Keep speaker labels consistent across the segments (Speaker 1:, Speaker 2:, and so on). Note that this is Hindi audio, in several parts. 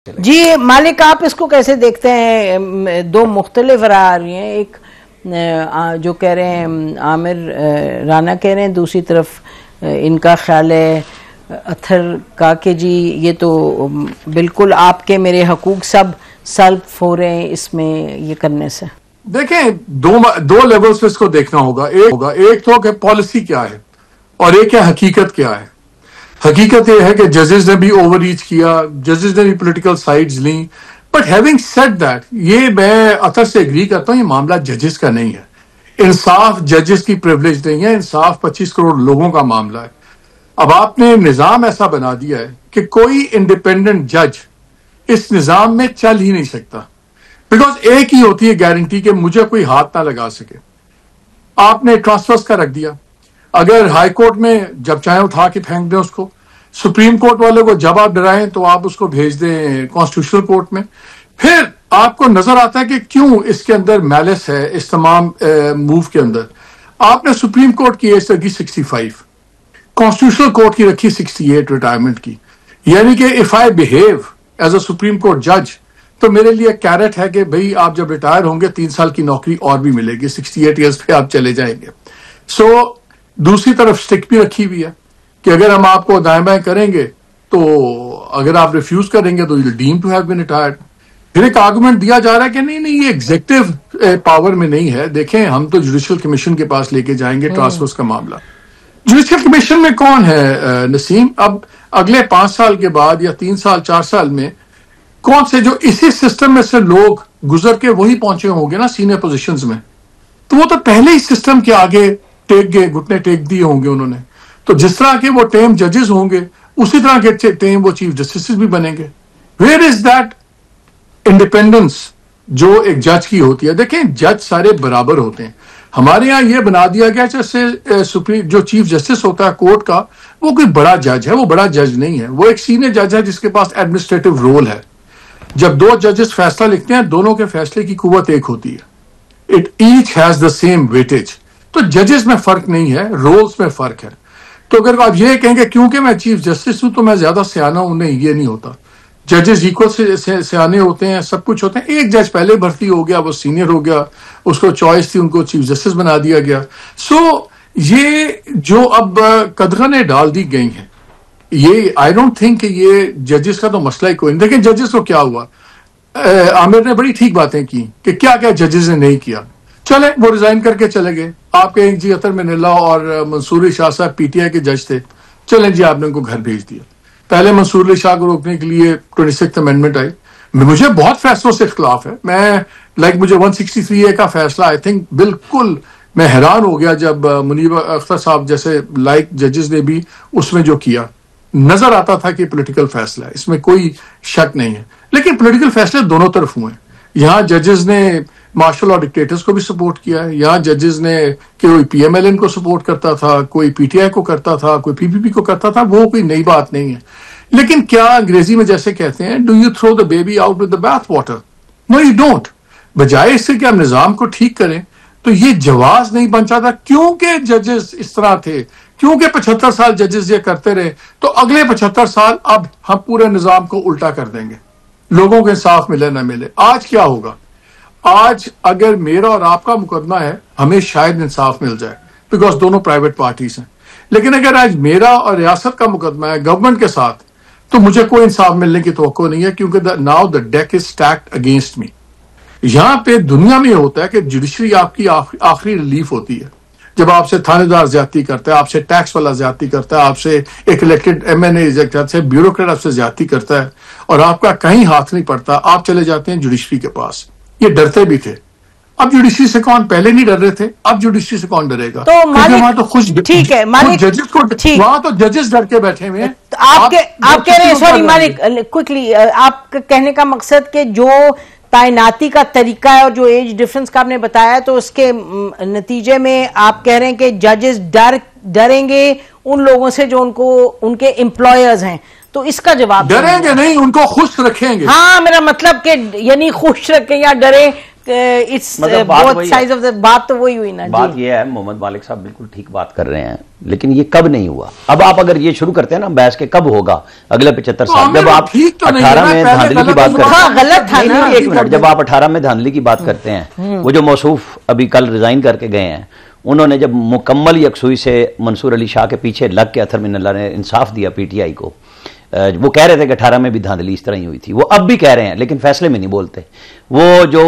Speaker 1: जी मालिक, आप इसको कैसे देखते हैं? दो मुख्तलिफ राय आ रही हैं। एक जो कह रहे हैं आमिर राना कह रहे हैं, दूसरी तरफ इनका ख्याल है अथर का कि जी ये तो बिल्कुल आपके मेरे हकूक सब सल्ब हो रहे हैं इसमें ये करने से।
Speaker 2: देखें, दो लेवल्स पे इसको देखना होगा। एक तो कि पॉलिसी क्या है और एक है हकीकत क्या है। हकीकत यह है कि जजेस ने भी ओवर रीच किया, जजेस ने भी पॉलिटिकल साइड्स ली। बट हैविंग सेड दैट, ये मैं अतर से एग्री करता हूं, ये मामला जजेस का नहीं है। इंसाफ जजेस की प्रिविलेज नहीं है, इंसाफ 25 करोड़ लोगों का मामला है। अब आपने निजाम ऐसा बना दिया है कि कोई इंडिपेंडेंट जज इस निजाम में चल ही नहीं सकता, बिकॉज एक ही होती है गारंटी कि मुझे कोई हाथ ना लगा सके। आपने ट्रांसफर्स का रख दिया। अगर हाई कोर्ट में जब चाहे उठा के फेंक दें उसको, सुप्रीम कोर्ट वाले को जब आप डराएं तो आप उसको भेज दें कॉन्स्टिट्यूशनल कोर्ट में। फिर आपको नजर आता है कि क्यों इसके अंदर मैलिस है इस तमाम मूव के अंदर। आपने सुप्रीम कोर्ट की एज रखी 65, कॉन्स्टिट्यूशनल कोर्ट की रखी 68 रिटायरमेंट की। यानी कि if I behave as a supreme court जज तो मेरे लिए कैरेट है कि भाई आप जब रिटायर होंगे 3 साल की नौकरी और भी मिलेगी, 68 ईयर्स पे आप चले जाएंगे। सो दूसरी तरफ स्टिक भी रखी हुई है कि अगर हम आपको दाएं बाएं करेंगे तो अगर आप रिफ्यूज करेंगे तो you deem to have been retired. फिर एक आर्गुमेंट दिया जा रहा है कि नहीं ये एग्जीक्यूटिव पावर में नहीं है। देखें, हम तो जुडिशियल कमीशन के पास लेके जाएंगे ट्रांसफर्स का मामला। जुडिशियल कमीशन में कौन है नसीम? अब अगले 5 साल के बाद या 3 साल 4 साल में कौन से जो इसी सिस्टम में से लोग गुजर के वही पहुंचे होंगे ना सीनियर पोजीशंस में, तो वो तो पहले ही सिस्टम के आगे टेक गए, घुटने टेक दिए होंगे उन्होंने। तो जिस तरह के वो टेम जजेस होंगे उसी तरह के टेम वो चीफ जस्टिस भी बनेंगे। वेयर इज दैट इंडिपेंडेंस जो एक जज की होती है? देखें, जज सारे बराबर होते हैं। हमारे यहाँ ये बना दिया गया जैसे सुप्रीम जो चीफ जस्टिस होता है कोर्ट का, वो कोई बड़ा जज है। वो बड़ा जज नहीं है, वो एक सीनियर जज है जिसके पास एडमिनिस्ट्रेटिव रोल है। जब 2 जजेस फैसला लिखते हैं, दोनों के फैसले की कुव्वत एक होती है। It each has the same weightage. तो जजेस में फर्क नहीं है, रोल्स में फर्क है। तो अगर आप ये कहेंगे क्योंकि मैं चीफ जस्टिस हूं तो मैं ज्यादा सियाना हूं, नहीं, ये नहीं होता। जजेस इक्वल से सियाने होते हैं, सब कुछ होते हैं। एक जज पहले भर्ती हो गया, वो सीनियर हो गया, उसको चॉइस थी, उनको चीफ जस्टिस बना दिया गया। सो ये जो अब कदगनें डाल दी गई हैं, ये आई डोंट थिंक ये जजेस का तो मसला ही कोई नहीं। देखिए, जजेस को क्या हुआ, आमिर ने बड़ी ठीक बातें की कि क्या क्या जजेस ने नहीं किया। चले, वो रिजाइन करके चले गए। आपके एक जी अतर मिनल्ला और मंसूर अली शाह साहब पीटीआई के जज थे, चलें जी आपने उनको घर भेज दिया। पहले मंसूर अली शाह को रोकने के लिए 26th अमेंडमेंट आई। मुझे बहुत फैसलों से खिलाफ है। मैं मुझे 163A का फैसला आई थिंक बिल्कुल, मैं हैरान हो गया जब मुनीब अख्तर साहब जैसे जजेस ने भी उसमें जो किया। नजर आता था कि पॉलिटिकल फैसला है, इसमें कोई शक नहीं है। लेकिन पॉलिटिकल फैसले दोनों तरफ हुए। यहाँ जजेस ने मार्शल और डिक्टेटर्स को भी सपोर्ट किया है। यहाँ जजेस ने कोई PMLN को सपोर्ट करता था, कोई PTI को करता था, कोई PPP को करता था। वो कोई नई बात नहीं है। लेकिन क्या अंग्रेजी में जैसे कहते हैं, do you throw the baby out with the bath water? No you don't. बजाय इससे कि हम निजाम को ठीक करें तो ये जवाब नहीं बन जाता क्योंकि जजेस इस तरह थे, क्योंकि 75 साल जजेस ये करते रहे, तो अगले 75 साल अब हम पूरे निजाम को उल्टा कर देंगे, लोगों को इंसाफ मिले ना मिले। आज क्या होगा? आज अगर मेरा और आपका मुकदमा है, हमें शायद इंसाफ मिल जाए, बिकॉज दोनों प्राइवेट पार्टीज हैं। लेकिन अगर आज मेरा और रियासत का मुकदमा है गवर्नमेंट के साथ, तो मुझे कोई इंसाफ मिलने की तवक्को नहीं है, क्योंकि now the deck is stacked against me. यहां पे दुनिया में होता है कि जुडिशरी आपकी आखिरी रिलीफ होती है। जब आपसे थानेदार ज्यादती करता है, आपसे टैक्स वाला ज्यादती करता है, आपसे एक इलेक्टेड MNA से ब्यूरोक्रेट आपसे ज्यादती करता है और आपका कहीं हाथ नहीं पड़ता, आप चले जाते हैं जुडिशरी के पास। ये डरते भी थे। अब जुडिशरी से कौन, पहले नहीं डर रहे थे, अब जुडिशरी से कौन डरेगा?
Speaker 1: तो
Speaker 2: वहां तो खुश,
Speaker 1: ठीक है मालिक,
Speaker 2: जजेस को, वहां तो जजेस डर के बैठे हुए हैं।
Speaker 1: तो आप कह रहे हैं, सॉरी मालिक, क्विकली, आप कहने का मकसद कि जो तैनाती का तरीका है और जो एज डिफरेंस का आपने बताया, तो उसके नतीजे में आप कह रहे हैं कि जजेस डरेंगे उन लोगों से जो उनके एम्प्लॉयर्स हैं। तो इसका जवाब
Speaker 2: डरेंगे नहीं, उनको खुश रखेंगे।
Speaker 1: हाँ, मेरा मतलब कि यानी खुश रखें या डरे, it's both sides of the बात तो वही हुई ना।
Speaker 3: बात ये है, मोहम्मद मालिक साहब बिल्कुल ठीक बात कर रहे हैं, लेकिन ये कब नहीं हुआ। अब आप अगर ये शुरू करते हैं ना बहस के कब होगा अगले 75 साल, जब आप 18 में धांधली की बात करते हैं,
Speaker 1: गलत था ना,
Speaker 3: एक मिनट, जब आप 18 में धांधली की बात करते हैं, वो जो मौसूफ अभी कल रिजाइन करके गए हैं, उन्होंने जब मुकम्मल यकसुई से मंसूर अली शाह के पीछे लग के अतर मिनल्ला ने इंसाफ दिया पीटीआई को, वो कह रहे थे कि 18 में भी धांधली इस तरह ही हुई थी, वो अब भी कह रहे हैं लेकिन फैसले में नहीं बोलते। वो जो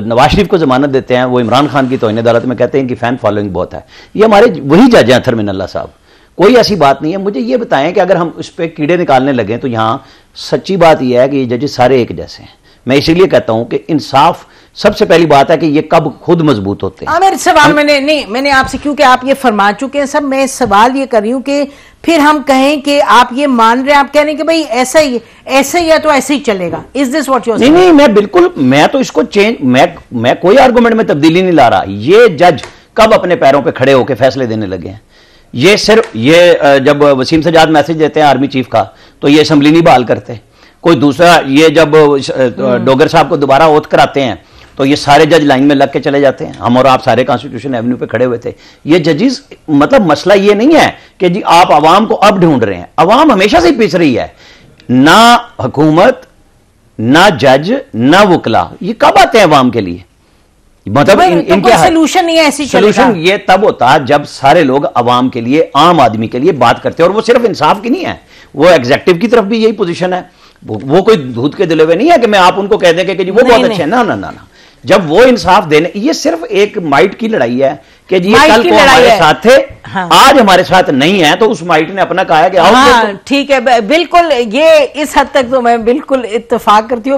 Speaker 3: नवाज शरीफ को जमानत देते हैं वो इमरान खान की तौहीन अदालत में कहते हैं कि फैन फॉलोइंग बहुत है। ये हमारे वही जज हैं अतर मिनल्ला साहब, कोई ऐसी बात नहीं है। मुझे ये बताएं कि अगर हम उस पर कीड़े निकालने लगे तो यहाँ सच्ची बात यह है कि ये जजेस सारे एक जैसे हैं। मैं इसीलिए कहता हूं कि इंसाफ सबसे पहली बात है कि ये कब खुद मजबूत होते हैं।
Speaker 1: मेरे सवाल मैंने आपसे, क्योंकि आप ये फरमा चुके हैं सब, मैं सवाल ये कर रही हूं कि फिर हम कहें कि आप ये मान रहे हैं, आप कह रहे हैं कि भाई ऐसा ही है तो ऐसे ही चलेगा। Is this what you are saying?
Speaker 3: नहीं, मैं बिल्कुल, मैं तो इसको चेंज, मैं कोई आर्गुमेंट में तब्दीली नहीं ला रहा। ये जज कब अपने पैरों पर खड़े होकर फैसले देने लगे हैं? ये सिर्फ ये जब वसीम सजाद मैसेज देते हैं आर्मी चीफ का तो ये असेंबली नहीं बहाल करते। कोई दूसरा, ये जब डोगर साहब को दोबारा ओथ कराते हैं तो ये सारे जज लाइन में लग के चले जाते हैं। हम और आप सारे कॉन्स्टिट्यूशन एवेन्यू पे खड़े हुए थे। ये जजेस, मतलब मसला ये नहीं है कि जी आप अवाम को अब ढूंढ रहे हैं, अवाम हमेशा से पिस रही है। ना हुकूमत, ना जज, ना वकला, ये कब आते हैं अवाम के लिए? मतलब इनके
Speaker 1: सोल्यूशन नहीं है, ऐसी
Speaker 3: सोल्यूशन ये तब होता जब सारे लोग अवाम के लिए, आम आदमी के लिए बात करते हैं। और वो सिर्फ इंसाफ की नहीं है, वो एग्जेक्टिव की तरफ भी यही पोजीशन है। वो कोई दूध के दिले हुए नहीं है कि मैं आप उनको कह दें कि जी वो बहुत अच्छे हैं। ना ना ना ना, जब वो इंसाफ देने, ये सिर्फ एक माइट की लड़ाई है कि जी कल को हमारे साथ थे, हाँ। आज हमारे साथ नहीं है, तो उस माइट ने अपना कहा है कि
Speaker 1: हाँ, ठीक है, बिल्कुल, ये इस हद तक तो मैं बिल्कुल इत्तेफाक करती हूँ।